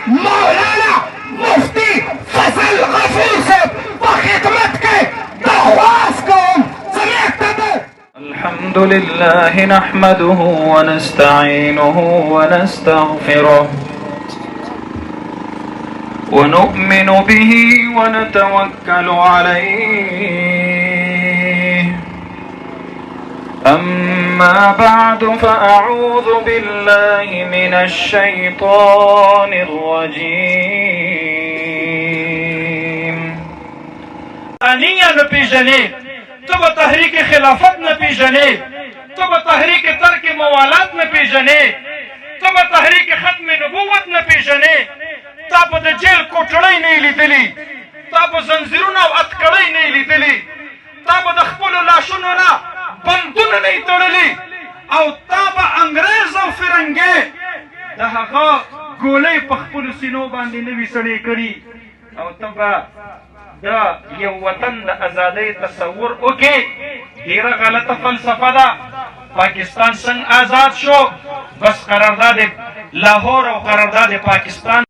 مولانا مفتی فضل غفور صاحب په خدمت کې درخواست کوم زموږ ته د الحمد لله نحمده ونستعينه ونستغفره ونؤمن به ونتوكل عليه أما بعد فأعوذ بالله من الشيطان الرجيم انیا نه پیژنې ته به تحریک خلافت نه پیژنې ته به تحریک ترک موالات نه پیژنې ته به تحریک ختم نبوت نه پیژنې تا به د جیل کوټړۍ نه یې لیدلي تا به زنځیرونه او اتکړۍ نه یې لیدلي تا به د خپلو لاشونو نه بندونه نه یې تړلي او تا به انګریز او فرنګې د هغه ګولۍ په خپلو سینو باندې نه وي سړې کړي او ته به د یو وطن د ازادۍ تصور وکړې ډېره غلطه فلسفه ده پاکستان څنګه آزاد شو بس قرارداد لاهور او قرارداد پاکستان